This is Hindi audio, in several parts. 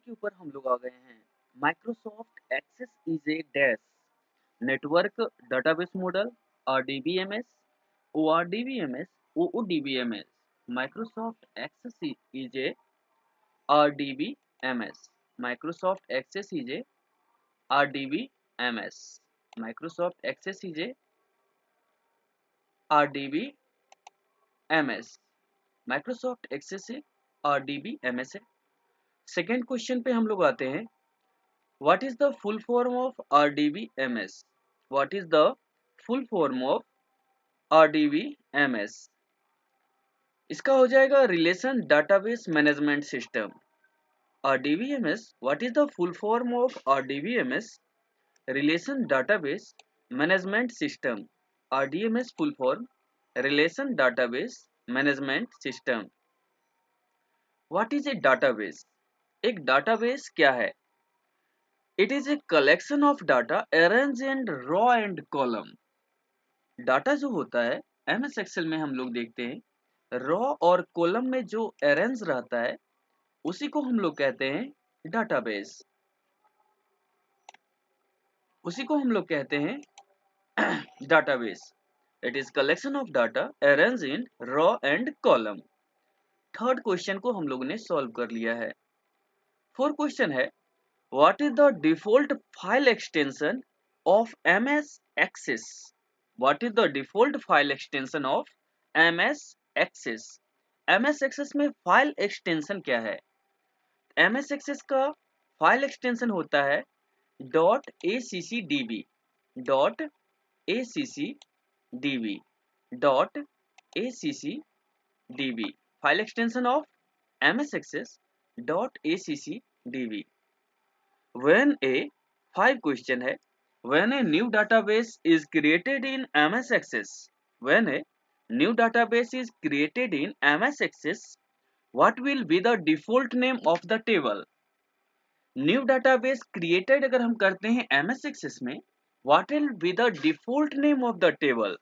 के ऊपर हम लोग आ गए हैं। Microsoft Access is a dash network database model, RDBMS, ORDBMS, OODBMS. Microsoft Access is a RDBMS. Microsoft Access is a RDBMS. Microsoft Access is a RDBMS. Microsoft Access से RDBMS है। सेकेंड क्वेश्चन पे हम लोग आते हैं। What is the full form of RDBMS? What is the full form of RDBMS? इसका हो जाएगा relation database management system. RDBMS, what is the full form of RDBMS? Relation Database Management System. RDMS full form Relation Database Management System. What is a database? एक database क्या है? It is a collection of data arranged in row and column. Data जो होता है MS Excel में हम लोग देखते हैं रॉ और कॉलम में जो अरेंज रहता है उसी को हम लोग कहते हैं डाटाबेस। उसी को हम लोग कहते हैं database. It is collection of data arrange in raw and column. Third question को हम लोग ने सॉल्व कर लिया है। फोर्थ क्वेश्चन है what is the default file extension of MS Access? What is the default file extension of MS Access? MS Access में फाइल एक्सटेंशन क्या है? MS Access का फाइल एक्सटेंशन होता है .accdb .accdb .accdb file extension of MS Access .accdb। when a 5 question है when a new database is created in MS Access, when a new database is created in MS Access, what will be the default name of the table? New database created अगर हम करते हैं MS Access में, what will be the default name of the table?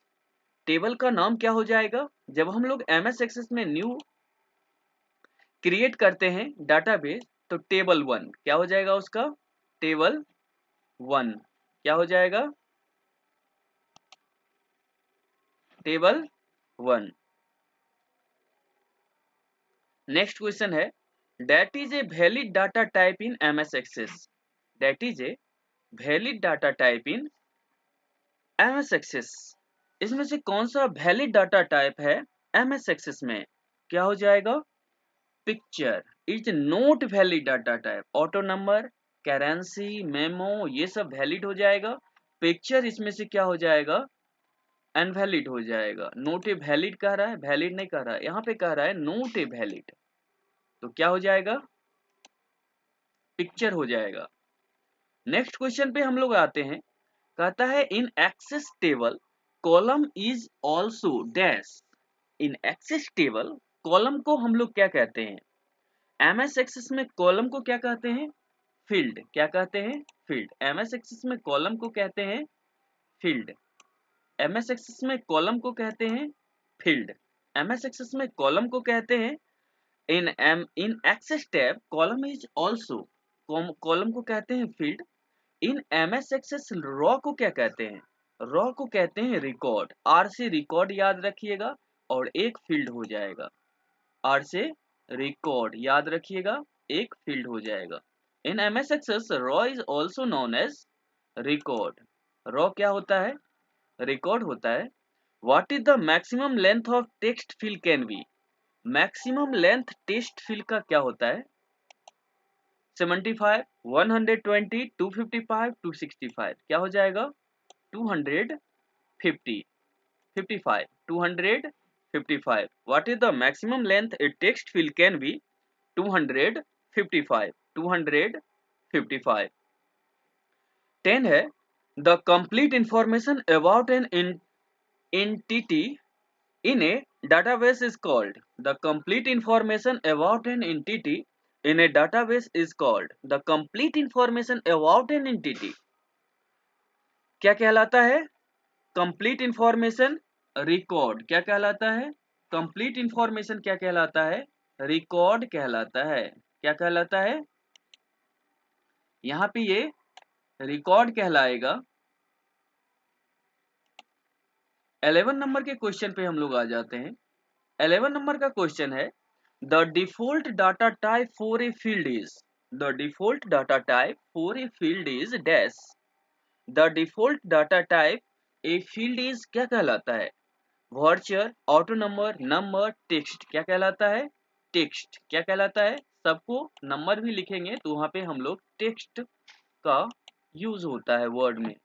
Table का नाम क्या हो जाएगा? जब हम लोग MS Access में न्यू क्रिएट करते हैं डाटाबेस तो टेबल 1 क्या हो जाएगा? उसका टेबल 1 क्या हो जाएगा? टेबल 1। नेक्स्ट क्वेश्चन है that is a valid data type in MS Access. That is a valid data type in MS Access. इसमें से कौन सा वैलिड डाटा टाइप है MS Access में? क्या हो जाएगा? Picture is not valid data type. Auto number, currency, memo ये सब वैलिड हो जाएगा। पिक्चर इसमें से क्या हो जाएगा? अनवैलिड हो जाएगा। नोट ए वैलिड कह रहा है, वैलिड नहीं कह रहा है, यहाँ पे कह रहा है नोट ए वैलिड, तो क्या हो जाएगा? पिक्चर हो जाएगा। नेक्स्ट क्वेश्चन पे हम लोग आते हैं। कहता है in excess table column is also dash. In excess table column को हम लोग क्या कहते हैं? MS Access में कॉलम को क्या कहते हैं? फील्ड। क्या कहते हैं? फील्ड। MS Access में कॉलम को कहते हैं फील्ड। MS Access में कॉलम को कहते हैं फील्ड। MS Access में कॉलम को कहते हैं in excess tab column is also, column को कहते हैं फील्ड। इन MS Access रॉ को क्या कहते हैं? रॉ को कहते हैं रिकॉर्ड। R से रिकॉर्ड याद रखिएगा और एक फील्ड हो जाएगा। R से रिकॉर्ड याद रखिएगा, एक फील्ड हो जाएगा। In MS Access row is also known as record. Row क्या होता है? रिकॉर्ड होता है। What is the maximum length of text field can be? Maximum length text field का क्या होता है? 75, 120, 255, 265 क्या हो जाएगा? 250, 55, 255। What is the maximum length a text field can be? 255, 255। 10 है the complete information about an entity in a database is called. The complete information about an entity in a database is called. The complete information about an entity क्या कहलाता है? Complete information record. क्या कहलाता है? कंप्लीट इंफॉर्मेशन क्या कहलाता है? रिकॉर्ड कहलाता है। क्या कहलाता है? यहाँ पे ये रिकॉर्ड कहलाएगा। 11 नंबर के क्वेश्चन पे हम लोग आ जाते हैं। 11 नंबर का क्वेश्चन है the default data type for a field is, the default data type for a field is dash, the default data type a field is क्या कहलाता है? Vulture, auto number, number, text क्या कहलाता है? टेक्स्ट क्या कहलाता है? सबको नंबर भी लिखेंगे तो वहां पे हम लोग टेक्स्ट का यूज होता है वर्ड में।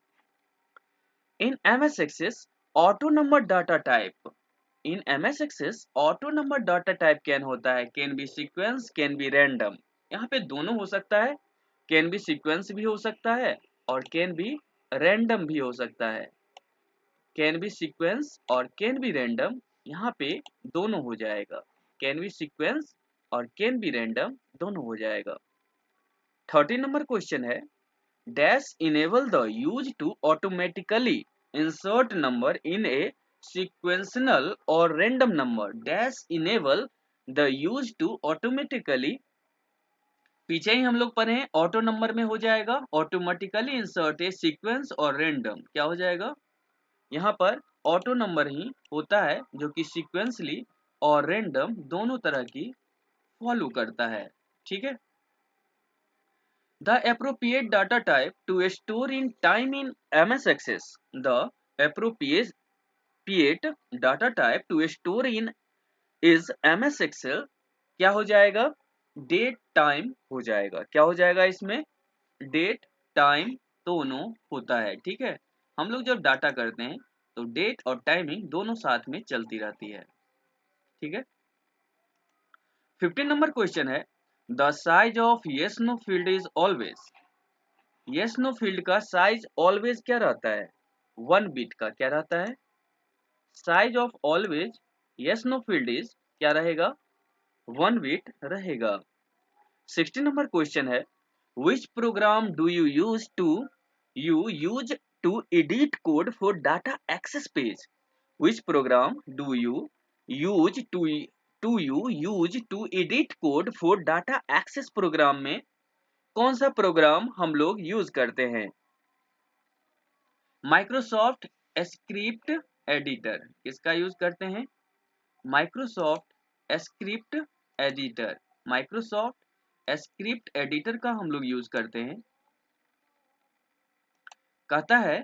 In MS Access auto number data type, in MS Access auto number data type can होता है, can be sequence, can be random. यहाँ पे दोनों हो सकता है, कैन बी सीक्वेंस भी हो सकता है और कैन बी रैंडम भी हो सकता है। कैन बी सीक्वेंस और कैन बी रैंडम, यहाँ पे दोनों हो जाएगा। कैन बी सीक्वेंस और कैन बी रैंडम दोनों हो जाएगा। 30 नंबर क्वेश्चन है dash enable the use to automatically insert number in a sequential और random number dash enable the use to automatically, पीछे ही हम लोग पढ़े हैं ऑटो नंबर में हो जाएगा ऑटोमेटिकली इंसर्ट ए सीक्वेंस और रैंडम क्या हो जाएगा? यहाँ पर ऑटो नंबर ही होता है जो कि सीक्वेंसली और रैंडम दोनों तरह की फॉलो करता है। ठीक है। The appropriate data type to store in time in MS Access, the appropriate data type to store in is MS Excel क्या हो जाएगा? डेट टाइम हो जाएगा। क्या हो जाएगा इसमें? डेट टाइम दोनों होता है। ठीक है। हम लोग जब डाटा करते हैं तो डेट और टाइमिंग दोनों साथ में चलती रहती है। ठीक है। 15 नंबर क्वेश्चन है the size of yes know field is always, yes know field का साइज ऑलवेज क्या रहता है? 1 बिट का क्या रहता है? Size of always yes know field is क्या रहेगा? 1 बिट रहेगा। 60 नंबर क्वेश्चन है which program do you use to edit code for data access page, which program do you use to edit code for data access program में कौन सा प्रोग्राम हम लोग यूज करते हैं? माइक्रोसॉफ्ट स्क्रिप्ट एडिटर किसका यूज करते हैं? Microsoft script editor, Microsoft script editor का हम लोग यूज करते हैं। कहता है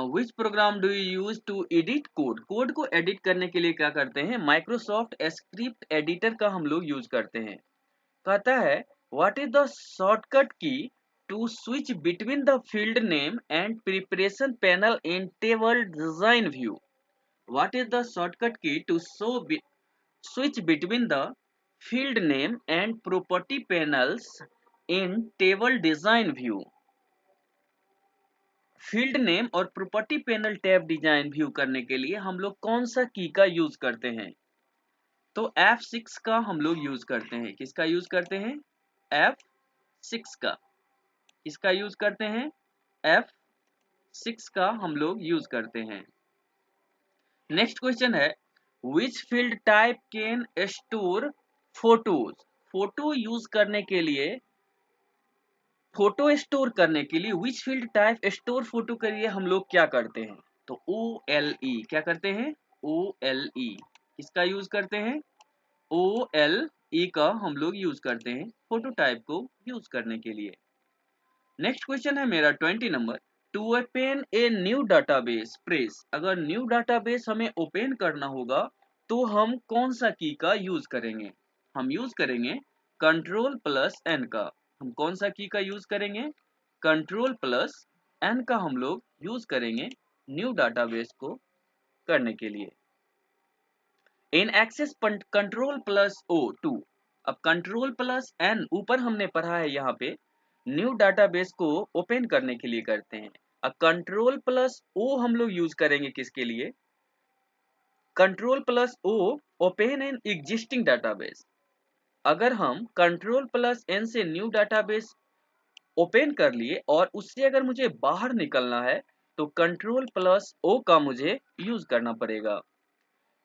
which program do you use to edit code, code को एडिट करने के लिए क्या करते हैं? माइक्रोसॉफ्ट स्क्रिप्ट एडिटर का हम लोग यूज करते हैं। कहता है what is the shortcut key to switch between the field name and preparation panel in table design view, what is the shortcut key to switch between the field name and property panels in table design view, field name और property panel tab design view करने के लिए हम लोग कौन सा की का यूज करते हैं? तो F6 का हम लोग यूज करते हैं। किसका यूज करते हैं? F6 का। किसका यूज करते हैं? F6 का हम लोग यूज करते हैं। नेक्स्ट क्वेश्चन है विच field type can store photos, photo use करने के लिए, फोटो स्टोर करने के लिए विच फील्ड टाइप स्टोर फोटो के लिए हम लोग क्या करते हैं? तो OLE क्या करते हैं? OLE किसका यूज करते हैं? OLE का हम लोग यूज करते हैं फोटो टाइप को यूज करने के लिए। नेक्स्ट क्वेश्चन है मेरा 20 number two open a new database press, अगर न्यू डाटाबेस हमें ओपन करना होगा तो हम कौन सा की का यूज करेंगे? हम यूज करेंगे Ctrl+N का। हम कौन सा की का यूज करेंगे? Ctrl+N का हम लोग यूज करेंगे न्यू डाटाबेस को करने के लिए। इन एक्सेस Ctrl+O2, अब Ctrl+N ऊपर हमने पढ़ा है यहाँ पे न्यू डाटाबेस को ओपन करने के लिए करते हैं। अब Ctrl+O हम लोग यूज करेंगे किसके लिए? Ctrl+O open an existing database. अगर हम Ctrl+N से न्यू डाटाबेस ओपन कर लिए और उससे अगर मुझे बाहर निकलना है तो Ctrl+O का मुझे यूज करना पड़ेगा।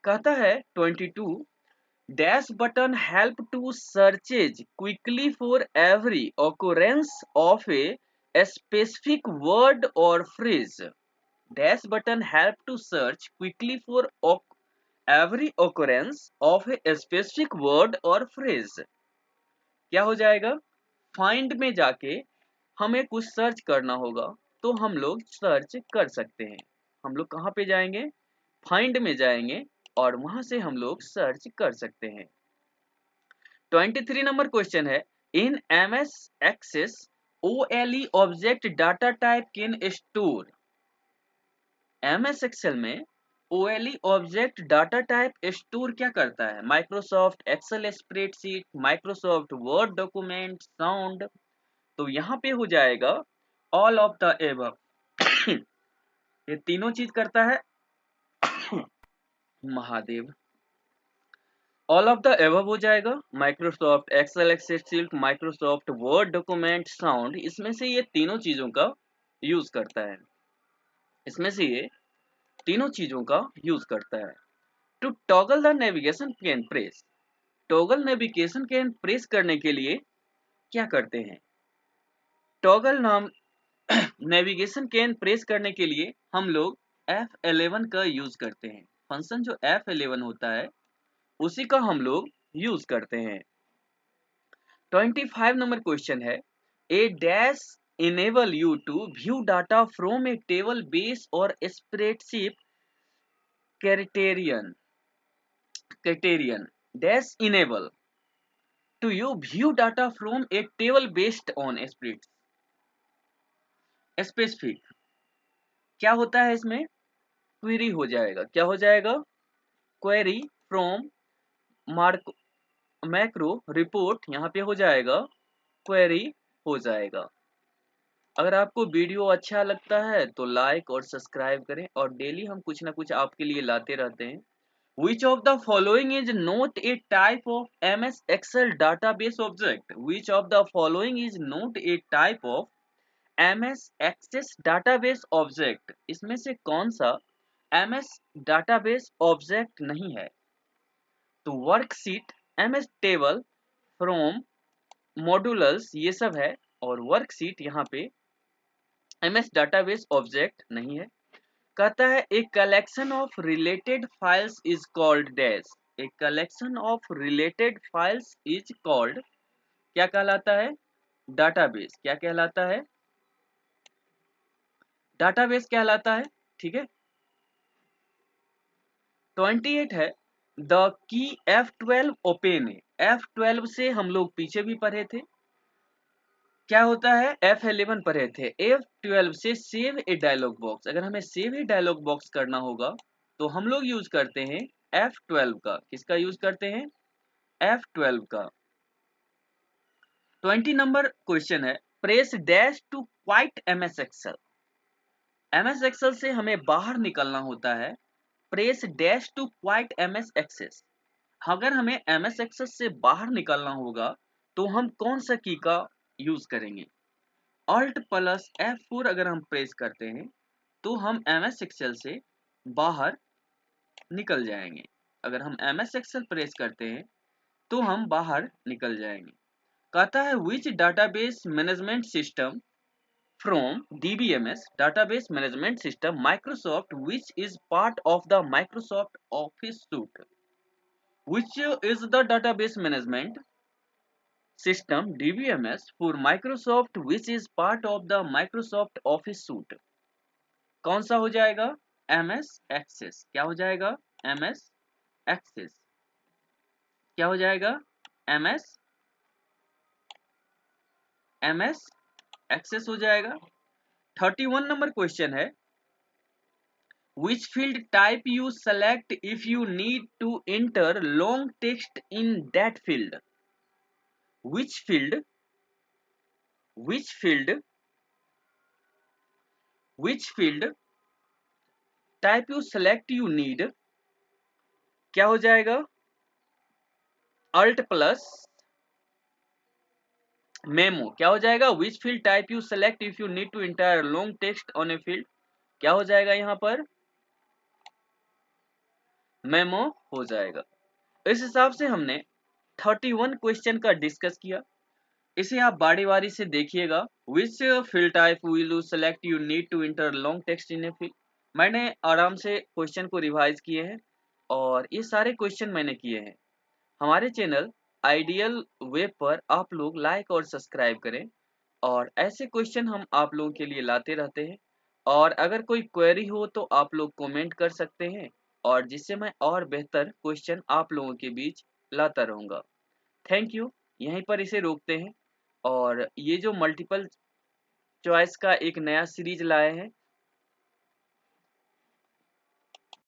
कहता है 22 dash button help to searches quickly for every occurrence of a specific word or phrase. Dash button help to search quickly for every occurrence of a specific word or phrase. क्या हो जाएगा? फाइंड में जाके हमें कुछ सर्च करना होगा तो हम लोग सर्च कर सकते हैं. हम लोग कहाँ पे जाएंगे? फाइंड में जाएंगे और वहां से हम लोग सर्च कर सकते हैं. 23 नंबर क्वेश्चन है, in MS Access OLE object data type can store. MS Excel में OLE object data type store क्या करता है? Microsoft Excel spreadsheet, Microsoft Word document, sound. तो यहाँ पे हो जाएगा ऑल ऑफ द एबव. ये तीनों चीज करता है. Mahadev. All of the above हो जाएगा. Microsoft Excel spreadsheet, Microsoft Word document, sound. इसमें से ये तीनों चीजों का यूज करता है. इसमें से ये तीनों चीजों का यूज करता है. To toggle the navigation can press. Toggle navigation can press करने के लिए क्या करते हैं? टॉगल नाम नेविगेशन कैन प्रेस करने के लिए हम लोग F11 का यूज करते हैं. फंक्शन जो F11 होता है उसी का हम लोग यूज करते हैं. 25 नंबर क्वेश्चन है, ए dash enable you to view data from a table base or spreadsheet criterion dash enable to you view data from a table based on spreadsheet. Specific क्या होता है इसमें? क्वेरी हो जाएगा. क्या हो जाएगा? Query from macro report. यहाँ पे हो जाएगा क्वेरी हो जाएगा. अगर आपको वीडियो अच्छा लगता है तो लाइक और सब्सक्राइब करें और डेली हम कुछ ना कुछ आपके लिए लाते रहते हैं. Which of the following is not a type of MS Excel database object? Which of the following is not a type of MS Access database object? इसमें से कौन सा MS database object नहीं है? तो worksheet, MS table, from, modulus ये सब है और वर्कशीट यहाँ पे MS database ऑब्जेक्ट नहीं है. कहता है a collection of related files is called dash. A collection of related files is called क्या कहलाता है? डाटाबेस. क्या कहलाता है? डाटाबेस कहलाता है. ठीक है. 28 है, द की F12 ओपन है. F12 से हम लोग पीछे भी पढ़े थे. क्या होता है? F11 पढ़े थे. F12 से सेव ए डायलॉग बॉक्स. अगर हमें सेव ए डायलॉग बॉक्स करना होगा तो हम लोग यूज करते हैं F12 का. किसका यूज करते हैं? F12 का. 20 नंबर क्वेश्चन है, press dash to quit MS Excel. MS Excel से हमें बाहर निकलना होता है. Press dash to quit MS Access. अगर हमें MS एक्सेल से बाहर निकलना होगा तो हम कौन सा की का यूज करेंगे? Alt प्लस F4 अगर हम प्रेस करते हैं तो हम MS एक्सेल से बाहर निकल जाएंगे. अगर हम MS एक्सेल प्रेस करते हैं तो हम बाहर निकल जाएंगे. कहता है which database management system from DBMS database management system Microsoft which is part of the Microsoft Office suite. Which is the database management system DBMS for Microsoft which is part of the Microsoft Office suite? कौन सा हो जाएगा? MS Access. क्या हो जाएगा? MS Access. क्या हो जाएगा? MS Access हो जाएगा. 31 नंबर क्वेश्चन है, which field type you select if you need to enter long text in that field? Which field type you select you need क्या हो जाएगा? Alt plus memo. क्या हो जाएगा? Which field type you select if you need to enter long text on a field? क्या हो जाएगा यहाँ पर? मेमो हो जाएगा. इस हिसाब से हमने 31 क्वेश्चन का डिस्कस किया। इसे आप बारी बारी से देखिएगा। Which field type will you select, you need to enter long text in a field. मैंने आराम से क्वेश्चन को रिवाइज किए हैं और ये सारे क्वेश्चन मैंने किए हैं। हमारे चैनल आइडियल वेब पर आप लोग लाइक और सब्सक्राइब करें और ऐसे क्वेश्चन हम आप लोगों के लिए लाते रहते हैं। और अगर कोई क्वेरी हो तो आप लोग कमेंट कर सकते हैं और जिससे मैं और बेहतर क्वेश्चन आप लोगों के बीच लाता रहूँगा। Thank you. यहीं पर इसे रोकते हैं और ये जो मल्टीपल चॉइस का एक नया सीरीज लाए हैं